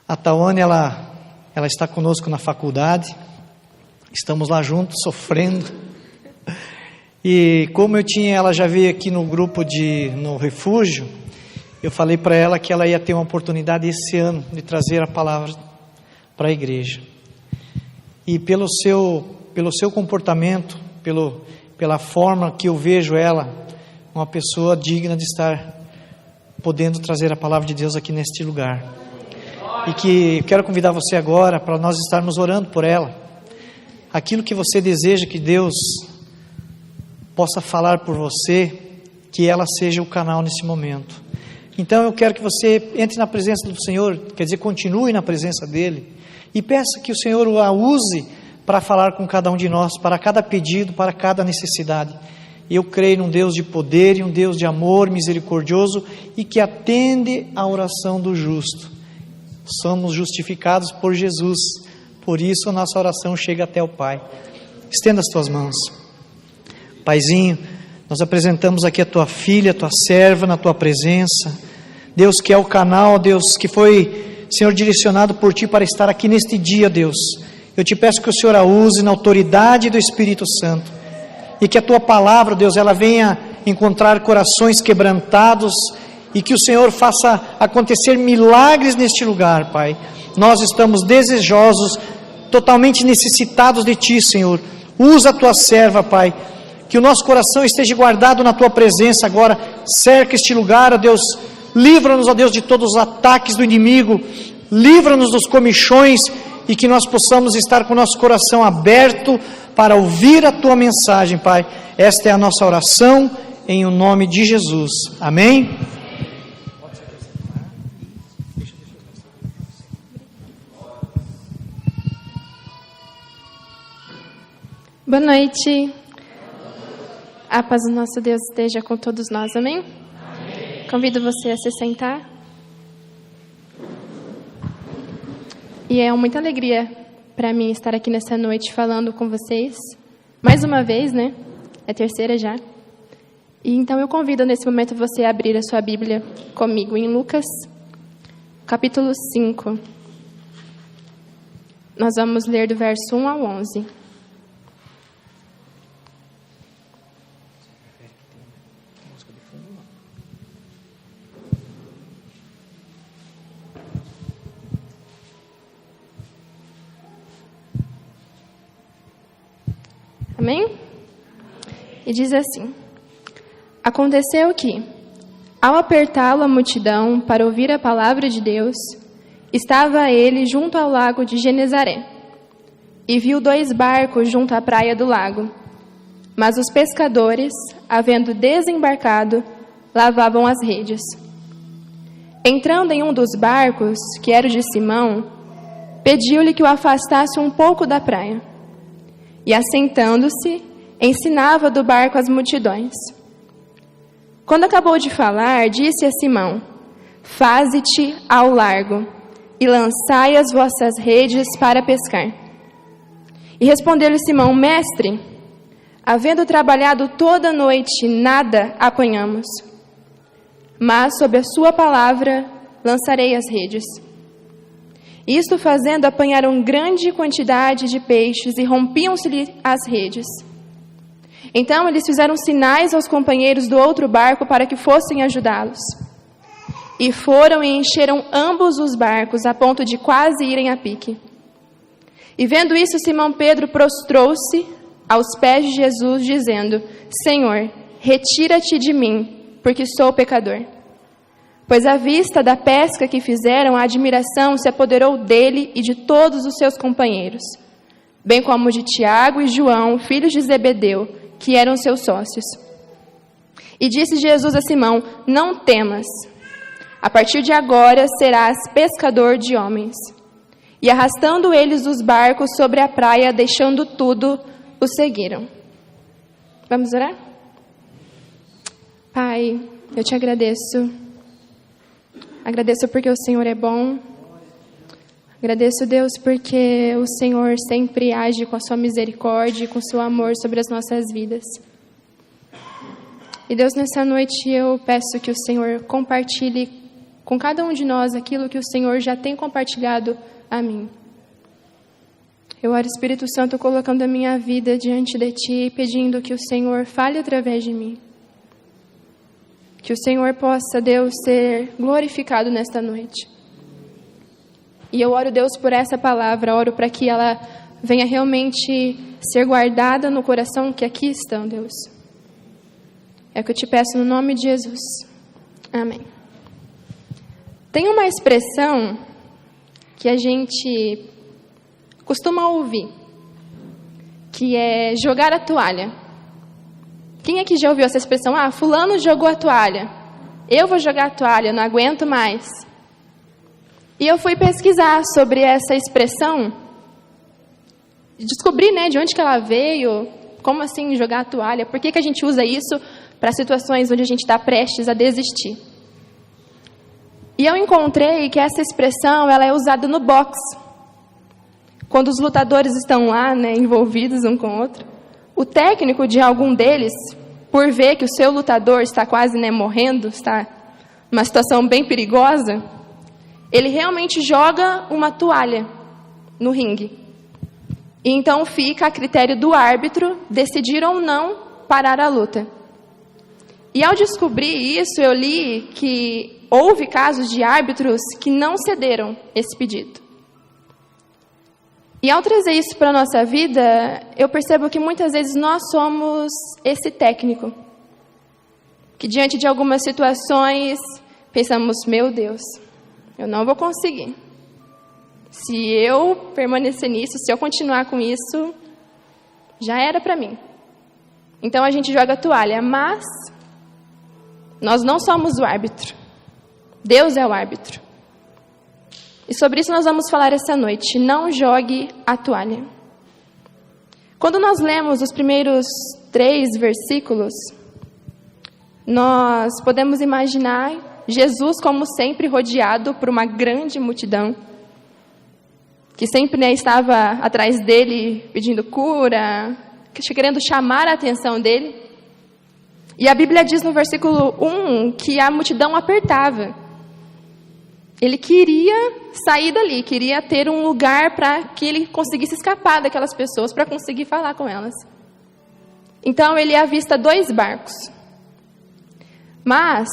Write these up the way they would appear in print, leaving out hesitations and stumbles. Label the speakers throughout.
Speaker 1: A Tawane, ela está conosco na faculdade, estamos lá juntos, sofrendo, e como ela já veio aqui no grupo no refúgio, eu falei para ela que ela ia ter uma oportunidade esse ano de trazer a palavra para a igreja, e pelo seu comportamento, pela forma que eu vejo ela, uma pessoa digna de estar podendo trazer a palavra de Deus aqui neste lugar. E que quero convidar você agora para nós estarmos orando por ela. Aquilo que você deseja que Deus possa falar por você, que ela seja o canal nesse momento. Então eu quero que você entre na presença do Senhor, quer dizer, continue na presença dEle, e peça que o Senhor a use para falar com cada um de nós, para cada pedido, para cada necessidade. Eu creio num Deus de poder e um Deus de amor misericordioso e que atende a oração do justo. Somos justificados por Jesus, por isso a nossa oração chega até o Pai. Estenda as tuas mãos. Paizinho, nós apresentamos aqui a tua filha, a tua serva na tua presença. Deus, que é o canal, Deus, que foi, Senhor, direcionado por ti para estar aqui neste dia, Deus. Eu te peço que o Senhor a use na autoridade do Espírito Santo e que a tua palavra, Deus, ela venha encontrar corações quebrantados e que o Senhor faça acontecer milagres neste lugar, Pai. Nós estamos desejosos, totalmente necessitados de Ti, Senhor. Usa a Tua serva, Pai. Que o nosso coração esteja guardado na Tua presença agora. Cerca este lugar, ó Deus. Livra-nos, ó Deus, de todos os ataques do inimigo. Livra-nos dos comichões e que nós possamos estar com o nosso coração aberto para ouvir a Tua mensagem, Pai. Esta é a nossa oração em o nome de Jesus. Amém?
Speaker 2: Boa noite. A paz do nosso Deus esteja com todos nós, amém? Amém. Convido você a se sentar. E é muita alegria para mim estar aqui nessa noite falando com vocês. Mais uma vez, né? É a terceira já. E então eu convido nesse momento você a abrir a sua Bíblia comigo em Lucas, capítulo 5. Nós vamos ler do verso 1 ao 11. Amém? E diz assim: Aconteceu que, ao apertá-lo a multidão para ouvir a palavra de Deus, estava ele junto ao lago de Genezaré, e viu 2 barcos junto à praia do lago. Mas os pescadores, havendo desembarcado, lavavam as redes. Entrando em um dos barcos, que era o de Simão, pediu-lhe que o afastasse um pouco da praia. E assentando-se, ensinava do barco as multidões. Quando acabou de falar, disse a Simão: Faze-te ao largo, e lançai as vossas redes para pescar. E respondeu-lhe Simão: Mestre, havendo trabalhado toda a noite, nada apanhamos. Mas sob a sua palavra lançarei as redes. Isto fazendo, apanharam grande quantidade de peixes e rompiam-se-lhe as redes. Então eles fizeram sinais aos companheiros do outro barco para que fossem ajudá-los. E foram e encheram ambos os barcos, a ponto de quase irem a pique. E vendo isso, Simão Pedro prostrou-se aos pés de Jesus, dizendo: Senhor, retira-te de mim, porque sou pecador. Pois à vista da pesca que fizeram, a admiração se apoderou dele e de todos os seus companheiros, bem como de Tiago e João, filhos de Zebedeu, que eram seus sócios. E disse Jesus a Simão: Não temas, a partir de agora serás pescador de homens. E arrastando eles os barcos sobre a praia, deixando tudo, o seguiram. Vamos orar? Pai, eu te agradeço. Agradeço porque o Senhor é bom. Agradeço, Deus, porque o Senhor sempre age com a sua misericórdia e com o seu amor sobre as nossas vidas. E, Deus, nessa noite eu peço que o Senhor compartilhe com cada um de nós aquilo que o Senhor já tem compartilhado a mim. Eu oro, Espírito Santo, colocando a minha vida diante de Ti, pedindo que o Senhor fale através de mim. Que o Senhor possa, Deus, ser glorificado nesta noite. E eu oro, Deus, por essa palavra, oro para que ela venha realmente ser guardada no coração que aqui estão, Deus. É o que eu te peço no nome de Jesus. Amém. Tem uma expressão que a gente costuma ouvir, que é jogar a toalha. Quem aqui já ouviu essa expressão? Ah, fulano jogou a toalha. Eu vou jogar a toalha, não aguento mais. E eu fui pesquisar sobre essa expressão, descobri, de onde que ela veio, como assim jogar a toalha, por que a gente usa isso para situações onde a gente está prestes a desistir. E eu encontrei que essa expressão ela é usada no boxe. Quando os lutadores estão lá, envolvidos um com o outro, o técnico de algum deles, por ver que o seu lutador está quase morrendo, está numa situação bem perigosa, ele realmente joga uma toalha no ringue. E então fica a critério do árbitro decidir ou não parar a luta. E ao descobrir isso, eu li que houve casos de árbitros que não cederam esse pedido. E ao trazer isso para a nossa vida, eu percebo que muitas vezes nós somos esse técnico. Que diante de algumas situações, pensamos, meu Deus, eu não vou conseguir. Se eu permanecer nisso, se eu continuar com isso, já era para mim. Então a gente joga a toalha, mas nós não somos o árbitro. Deus é o árbitro. E sobre isso nós vamos falar essa noite. Não jogue a toalha. Quando nós lemos os primeiros 3 versículos, nós podemos imaginar Jesus, como sempre, rodeado por uma grande multidão, que sempre estava atrás dele pedindo cura, querendo chamar a atenção dele. E a Bíblia diz no versículo 1 que a multidão apertava. Ele queria sair dali, queria ter um lugar para que ele conseguisse escapar daquelas pessoas, para conseguir falar com elas. Então ele avista 2 barcos. Mas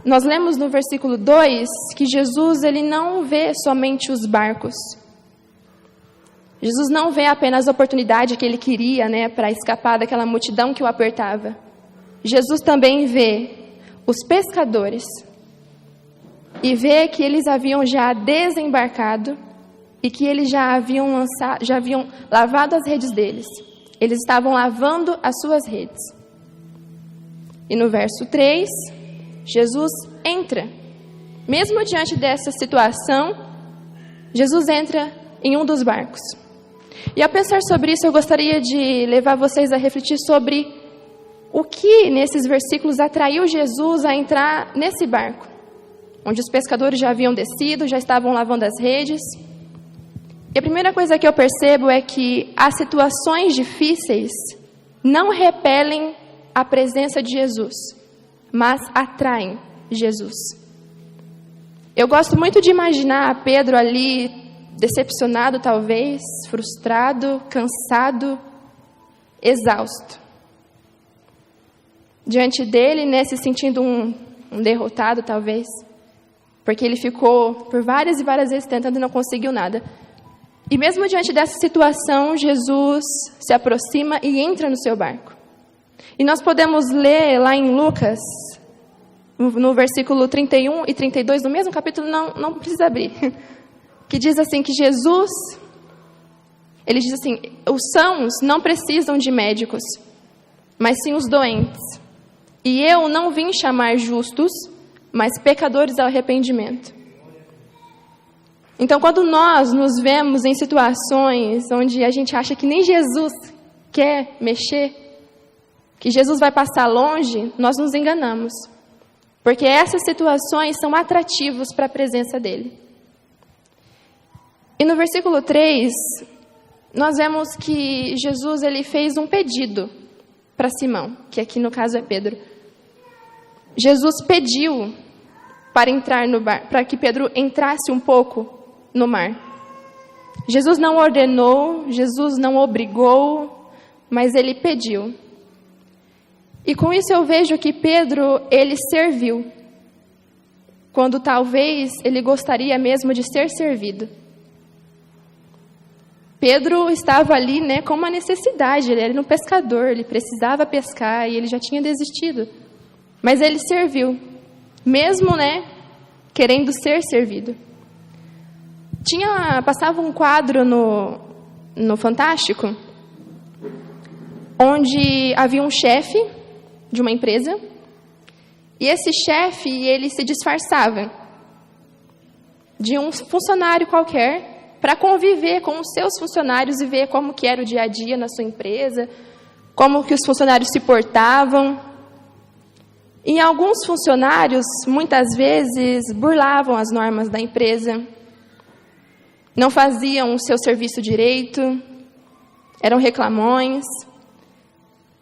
Speaker 2: nós lemos no versículo 2 que Jesus ele não vê somente os barcos. Jesus não vê apenas a oportunidade que ele queria, para escapar daquela multidão que o apertava. Jesus também vê os pescadores e vê que eles haviam já desembarcado e que eles já haviam lavado as redes deles. Eles estavam lavando as suas redes. E no verso 3, Jesus entra. Mesmo diante dessa situação, Jesus entra em um dos barcos. E ao pensar sobre isso, eu gostaria de levar vocês a refletir sobre o que nesses versículos atraiu Jesus a entrar nesse barco, onde os pescadores já haviam descido, já estavam lavando as redes. E a primeira coisa que eu percebo é que as situações difíceis não repelem a presença de Jesus, mas atraem Jesus. Eu gosto muito de imaginar Pedro ali, decepcionado talvez, frustrado, cansado, exausto. Diante dele, se sentindo um derrotado talvez, porque ele ficou por várias e várias vezes tentando e não conseguiu nada. E mesmo diante dessa situação, Jesus se aproxima e entra no seu barco. E nós podemos ler lá em Lucas, no versículo 31 e 32, no mesmo capítulo, não precisa abrir, que diz assim, que Jesus, ele diz assim, os sãos não precisam de médicos, mas sim os doentes. E eu não vim chamar justos, mas pecadores ao arrependimento. Então, quando nós nos vemos em situações onde a gente acha que nem Jesus quer mexer, que Jesus vai passar longe, nós nos enganamos. Porque essas situações são atrativos para a presença dele. E no versículo 3, nós vemos que Jesus ele fez um pedido para Simão, que aqui no caso é Pedro. Jesus pediu para entrar no bar, para que Pedro entrasse um pouco no mar. Jesus não ordenou, Jesus não obrigou, mas ele pediu. E com isso eu vejo que Pedro, ele serviu, quando talvez ele gostaria mesmo de ser servido. Pedro estava ali, com uma necessidade, ele era um pescador, ele precisava pescar e ele já tinha desistido. Mas ele serviu, mesmo, querendo ser servido. Passava um quadro no Fantástico, onde havia um chefe de uma empresa, e esse chefe, ele se disfarçava de um funcionário qualquer para conviver com os seus funcionários e ver como que era o dia a dia na sua empresa, como que os funcionários se portavam. E alguns funcionários, muitas vezes, burlavam as normas da empresa, não faziam o seu serviço direito, eram reclamões,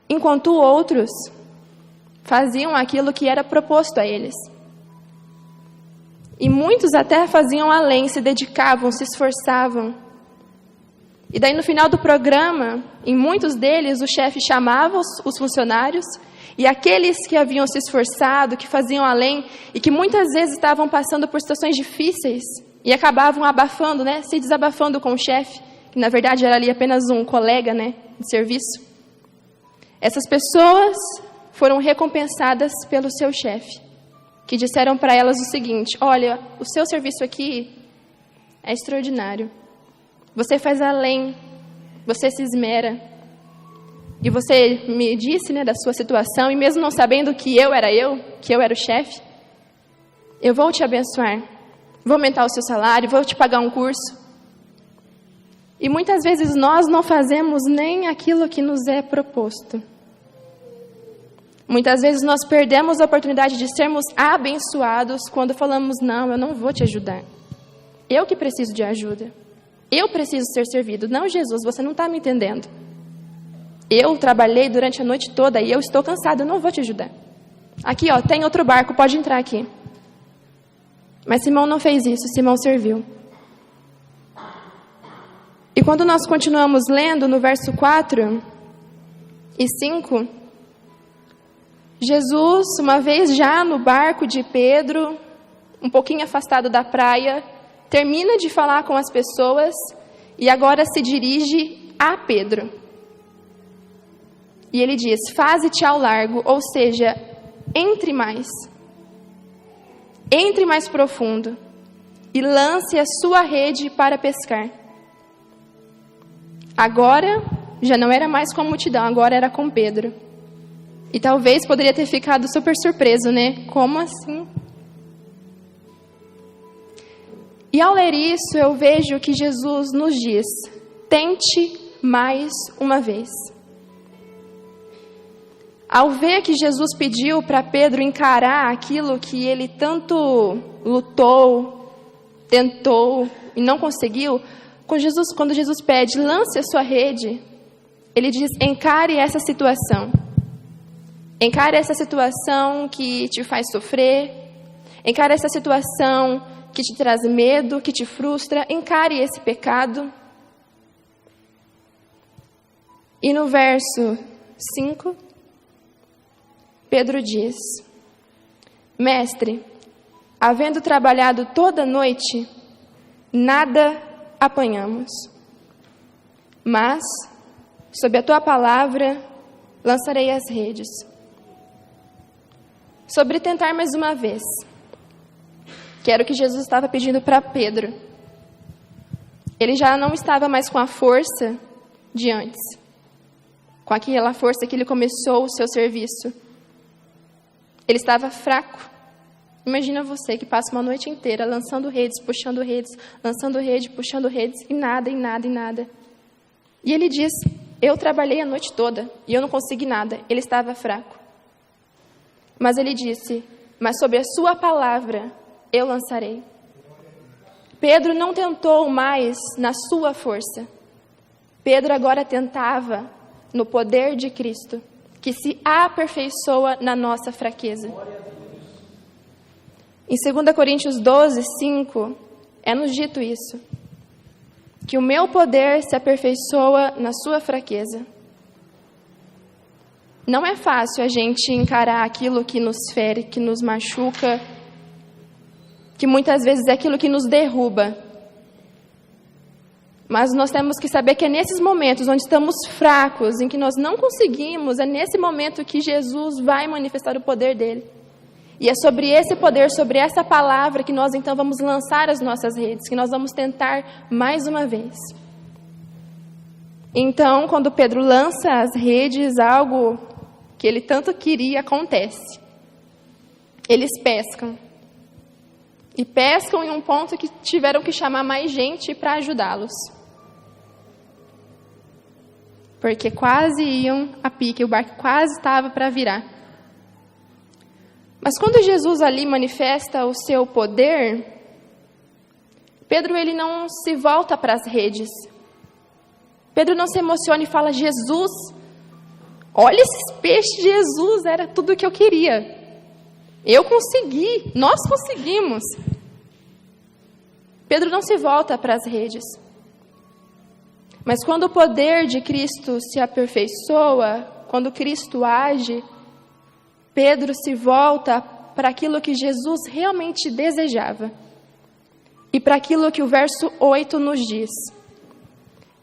Speaker 2: enquanto outros faziam aquilo que era proposto a eles. E muitos até faziam além, se dedicavam, se esforçavam. E daí no final do programa, em muitos deles, o chefe chamava os funcionários, e aqueles que haviam se esforçado, que faziam além, e que muitas vezes estavam passando por situações difíceis, e acabavam abafando, se desabafando com o chefe, que na verdade era ali apenas um colega, de serviço. Essas pessoas foram recompensadas pelo seu chefe, que disseram para elas o seguinte: olha, o seu serviço aqui é extraordinário. Você faz além, você se esmera. E você me disse, da sua situação, e mesmo não sabendo que eu era o chefe, eu vou te abençoar, vou aumentar o seu salário, vou te pagar um curso. E muitas vezes nós não fazemos nem aquilo que nos é proposto. Muitas vezes nós perdemos a oportunidade de sermos abençoados quando falamos: não, eu não vou te ajudar. Eu que preciso de ajuda. Eu preciso ser servido. Não, Jesus, você não está me entendendo. Eu trabalhei durante a noite toda e eu estou cansado, eu não vou te ajudar. Aqui, tem outro barco, pode entrar aqui. Mas Simão não fez isso, Simão serviu. E quando nós continuamos lendo no verso 4 e 5, Jesus, uma vez já no barco de Pedro, um pouquinho afastado da praia, termina de falar com as pessoas e agora se dirige a Pedro. E ele diz: faze-te ao largo, ou seja, entre mais profundo e lance a sua rede para pescar. Agora já não era mais com a multidão, agora era com Pedro. E talvez poderia ter ficado super surpreso, Como assim? E ao ler isso, eu vejo que Jesus nos diz: tente mais uma vez. Ao ver que Jesus pediu para Pedro encarar aquilo que ele tanto lutou, tentou e não conseguiu, quando Jesus pede: lance a sua rede, ele diz: encare essa situação. Encare essa situação que te faz sofrer. Encare essa situação que te traz medo, que te frustra. Encare esse pecado. E no verso 5, Pedro diz: Mestre, havendo trabalhado toda a noite, nada apanhamos. Mas, sob a tua palavra, lançarei as redes. Sobre tentar mais uma vez, que era o que Jesus estava pedindo para Pedro. Ele já não estava mais com a força de antes, com aquela força que ele começou o seu serviço. Ele estava fraco. Imagina você que passa uma noite inteira lançando redes, puxando redes, lançando rede, puxando redes, e nada, e nada, e nada. E ele diz: eu trabalhei a noite toda e eu não consegui nada. Ele estava fraco. Mas ele disse: mas sob a sua palavra eu lançarei. Pedro não tentou mais na sua força. Pedro agora tentava no poder de Cristo, que se aperfeiçoa na nossa fraqueza. Em 2 Coríntios 12, 5, é-nos dito isso, que o meu poder se aperfeiçoa na sua fraqueza. Não é fácil a gente encarar aquilo que nos fere, que nos machuca, que muitas vezes é aquilo que nos derruba. Mas nós temos que saber que é nesses momentos onde estamos fracos, em que nós não conseguimos, é nesse momento que Jesus vai manifestar o poder dele. E é sobre esse poder, sobre essa palavra que nós então vamos lançar as nossas redes, que nós vamos tentar mais uma vez. Então, quando Pedro lança as redes, algo que ele tanto queria acontece. Eles pescam. E pescam em um ponto que tiveram que chamar mais gente para ajudá-los. Porque quase iam a pique, o barco quase estava para virar. Mas quando Jesus ali manifesta o seu poder, Pedro ele não se volta para as redes. Pedro não se emociona e fala: Jesus, olha esses peixes, Jesus, era tudo o que eu queria. Eu consegui, nós conseguimos. Pedro não se volta para as redes. Mas quando o poder de Cristo se aperfeiçoa, quando Cristo age, Pedro se volta para aquilo que Jesus realmente desejava. E para aquilo que o verso 8 nos diz.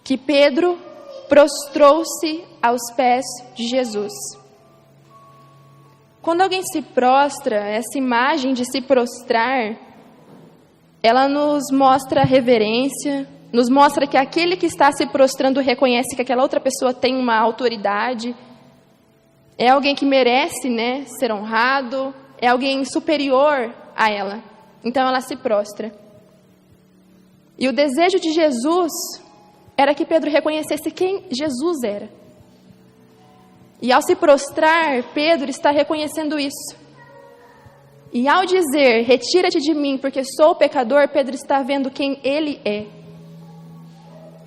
Speaker 2: Que Pedro prostrou-se aos pés de Jesus. Quando alguém se prostra, essa imagem de se prostrar, ela nos mostra reverência, nos mostra que aquele que está se prostrando reconhece que aquela outra pessoa tem uma autoridade, é alguém que merece, ser honrado, é alguém superior a ela. Então ela se prostra. E o desejo de Jesus era que Pedro reconhecesse quem Jesus era. E ao se prostrar, Pedro está reconhecendo isso. E ao dizer, retira-te de mim, porque sou pecador, Pedro está vendo quem ele é.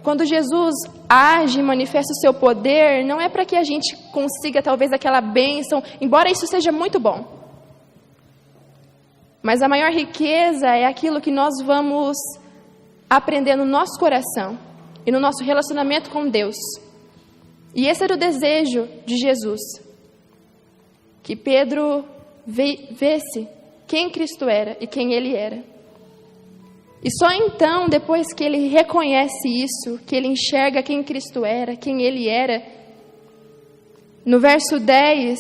Speaker 2: Quando Jesus age e manifesta o seu poder, não é para que a gente consiga talvez aquela bênção, embora isso seja muito bom. Mas a maior riqueza é aquilo que nós vamos aprender no nosso coração e no nosso relacionamento com Deus. E esse era o desejo de Jesus. Que Pedro visse quem Cristo era e quem ele era. E só então, depois que ele reconhece isso, que ele enxerga quem Cristo era, quem ele era, no verso 10,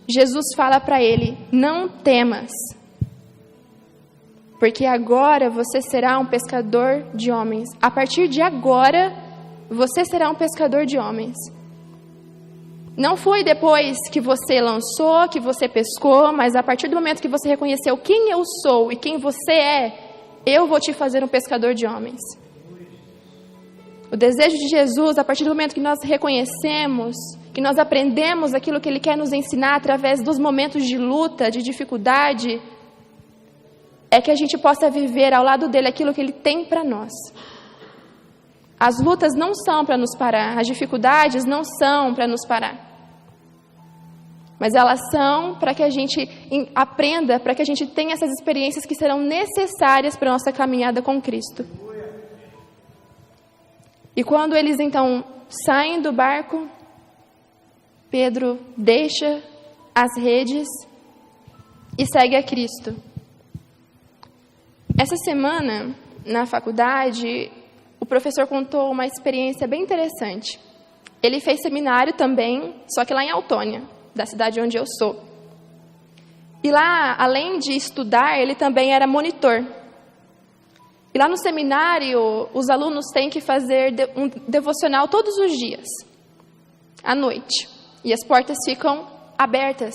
Speaker 2: Jesus fala para ele: não temas, porque agora você será um pescador de homens. A partir de agora, você será um pescador de homens. Não foi depois que você lançou, que você pescou, mas a partir do momento que você reconheceu quem eu sou e quem você é, eu vou te fazer um pescador de homens. O desejo de Jesus, a partir do momento que nós reconhecemos, que nós aprendemos aquilo que Ele quer nos ensinar através dos momentos de luta, de dificuldade, é que a gente possa viver ao lado dEle aquilo que Ele tem para nós. As lutas não são para nos parar, as dificuldades não são para nos parar. Mas elas são para que a gente aprenda, para que a gente tenha essas experiências que serão necessárias para a nossa caminhada com Cristo. E quando eles então saem do barco, Pedro deixa as redes e segue a Cristo. Essa semana, na faculdade, o professor contou uma experiência bem interessante. Ele fez seminário também, só que lá em Autônia, da cidade onde eu sou. E lá, além de estudar, ele também era monitor. E lá no seminário, os alunos têm que fazer um devocional todos os dias, à noite. E as portas ficam abertas,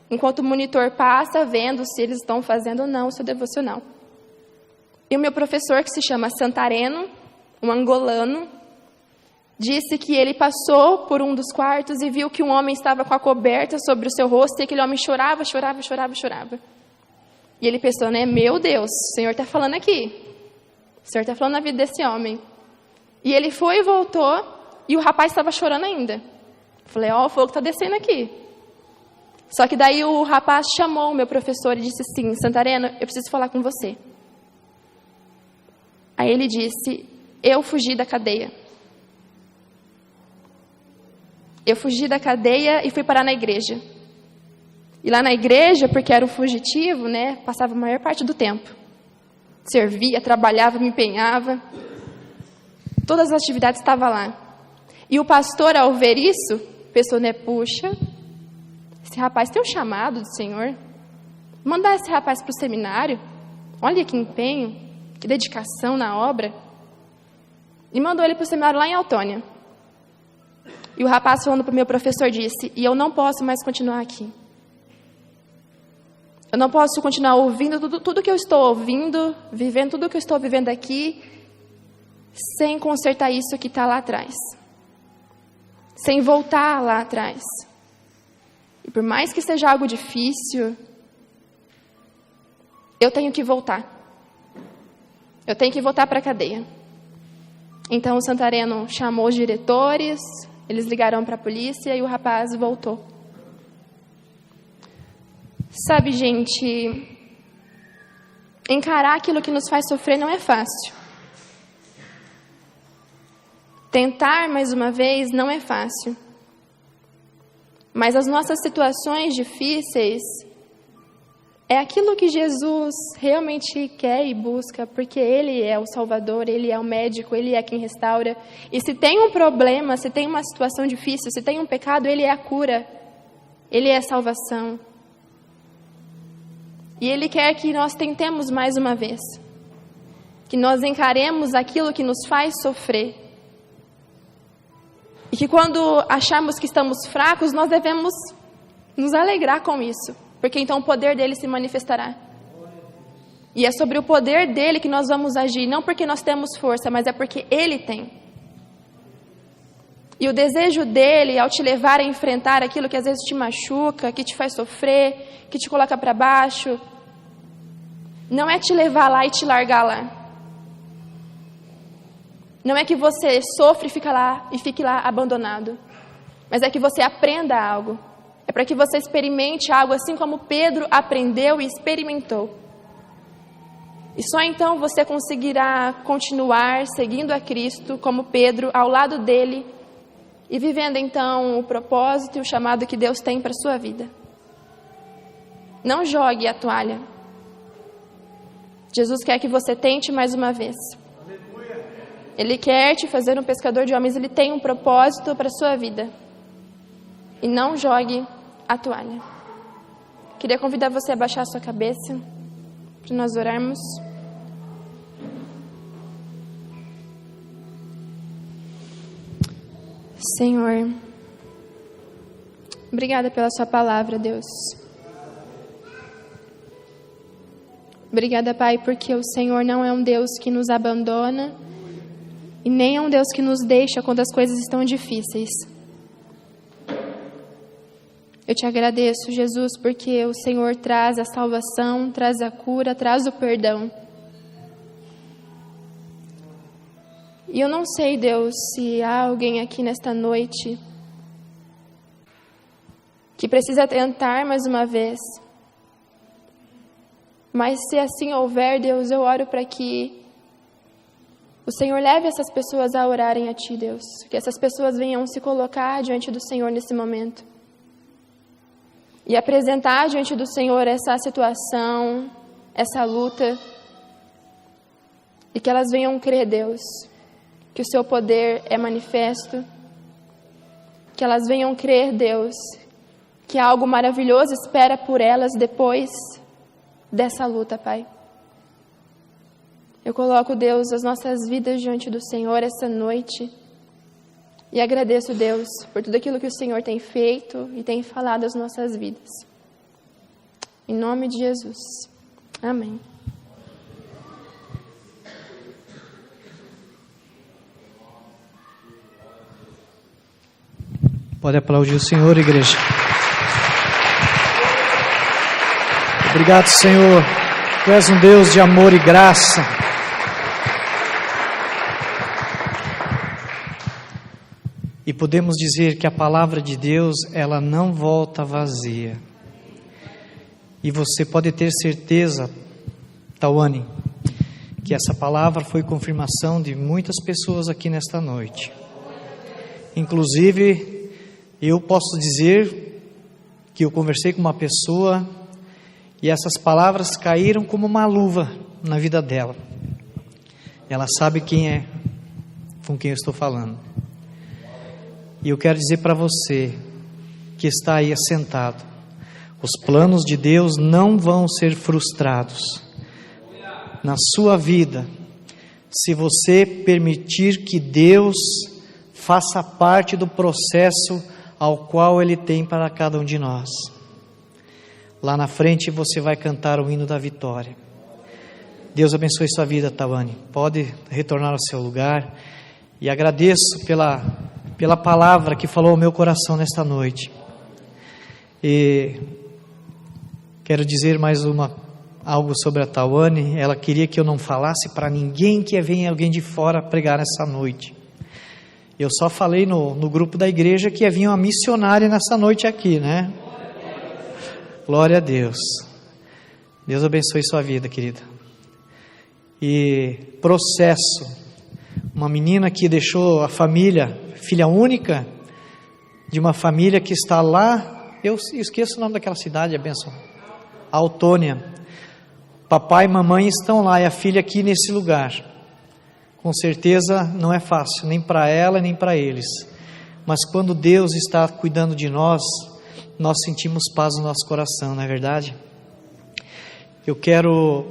Speaker 2: enquanto o monitor passa vendo se eles estão fazendo ou não o seu devocional. E o meu professor, que se chama Santareno, um angolano, disse que ele passou por um dos quartos e viu que um homem estava com a coberta sobre o seu rosto e aquele homem chorava. E ele pensou, meu Deus, o Senhor está falando aqui. O Senhor está falando na vida desse homem. E ele foi e voltou e o rapaz estava chorando ainda. Eu falei, o fogo está descendo aqui. Só que daí o rapaz chamou o meu professor e disse assim: Santareno, eu preciso falar com você. Aí ele disse: eu fugi da cadeia. Eu fugi da cadeia e fui parar na igreja. E lá na igreja, porque era um fugitivo, né, passava a maior parte do tempo. Servia, trabalhava, me empenhava. Todas as atividades estavam lá. E o pastor, ao ver isso, pensou, né, puxa, esse rapaz tem um chamado do Senhor. Mandar esse rapaz para o seminário. Olha que empenho, que dedicação na obra. E mandou ele para o seminário lá em Autônia. E o rapaz, falando para o meu professor, disse: e eu não posso mais continuar aqui. Eu não posso continuar ouvindo tudo que eu estou ouvindo, vivendo tudo que eu estou vivendo aqui, sem consertar isso que está lá atrás. Sem voltar lá atrás. E por mais que seja algo difícil, eu tenho que voltar. Eu tenho que voltar para a cadeia. Então o Santareno chamou os diretores, eles ligaram para a polícia e o rapaz voltou. Sabe, gente, encarar aquilo que nos faz sofrer não é fácil. Tentar mais uma vez não é fácil. Mas as nossas situações difíceis é aquilo que Jesus realmente quer e busca, porque Ele é o Salvador, Ele é o médico, Ele é quem restaura. E se tem um problema, se tem uma situação difícil, se tem um pecado, Ele é a cura, Ele é a salvação. E Ele quer que nós tentemos mais uma vez, que nós encaremos aquilo que nos faz sofrer. E que quando acharmos que estamos fracos, nós devemos nos alegrar com isso, porque então o poder dele se manifestará. E é sobre o poder dele que nós vamos agir, não porque nós temos força, mas é porque ele tem. E o desejo dele, ao te levar a enfrentar aquilo que às vezes te machuca, que te faz sofrer, que te coloca para baixo, não é te levar lá e te largar lá. Não é que você sofre e fique lá abandonado, mas é que você aprenda algo. É para que você experimente algo assim como Pedro aprendeu e experimentou. E só então você conseguirá continuar seguindo a Cristo como Pedro ao lado dele e vivendo então o propósito e o chamado que Deus tem para a sua vida. Não jogue a toalha. Jesus quer que você tente mais uma vez. Ele quer te fazer um pescador de homens. Ele tem um propósito para a sua vida. E não jogue a toalha. Queria convidar você a baixar a sua cabeça para nós orarmos. Senhor, obrigada pela sua palavra, Deus. Obrigada, Pai, porque o Senhor não é um Deus que nos abandona e nem é um Deus que nos deixa quando as coisas estão difíceis. Eu te agradeço, Jesus, porque o Senhor traz a salvação, traz a cura, traz o perdão. E eu não sei, Deus, se há alguém aqui nesta noite que precisa tentar mais uma vez. Mas se assim houver, Deus, eu oro para que o Senhor leve essas pessoas a orarem a Ti, Deus. Que essas pessoas venham se colocar diante do Senhor nesse momento. E apresentar diante do Senhor essa situação, essa luta. E que elas venham crer, Deus, que o Seu poder é manifesto. Que elas venham crer, Deus, que algo maravilhoso espera por elas depois dessa luta, Pai. Eu coloco, Deus, as nossas vidas diante do Senhor essa noite e agradeço, Deus, por tudo aquilo que o Senhor tem feito e tem falado às nossas vidas. Em nome de Jesus. Amém.
Speaker 1: Pode aplaudir o Senhor, igreja. Obrigado, Senhor. Tu és um Deus de amor e graça. E podemos dizer que a palavra de Deus, ela não volta vazia. E você pode ter certeza, Tawane, que essa palavra foi confirmação de muitas pessoas aqui nesta noite. Inclusive, eu posso dizer que eu conversei com uma pessoa e essas palavras caíram como uma luva na vida dela. Ela sabe quem é, com quem eu estou falando. E eu quero dizer para você que está aí assentado, os planos de Deus não vão ser frustrados na sua vida, se você permitir que Deus faça parte do processo ao qual Ele tem para cada um de nós. Lá na frente você vai cantar o hino da vitória. Deus abençoe sua vida, Tawane. Pode retornar ao seu lugar. E agradeço pela palavra que falou ao meu coração nesta noite. E quero dizer mais algo sobre a Tawane. Ela queria que eu não falasse para ninguém que venha alguém de fora pregar nessa noite. Eu só falei no grupo da igreja que ia vir uma missionária nessa noite aqui, né? Glória a Deus. Deus abençoe sua vida, querida. E processo. Uma menina que deixou a família, filha única, de uma família que está lá, eu esqueço o nome daquela cidade, a bênção, Autônia. Papai e mamãe estão lá e a filha aqui nesse lugar. Com certeza não é fácil, nem para ela, nem para eles. Mas quando Deus está cuidando de nós, nós sentimos paz no nosso coração, não é verdade? Eu quero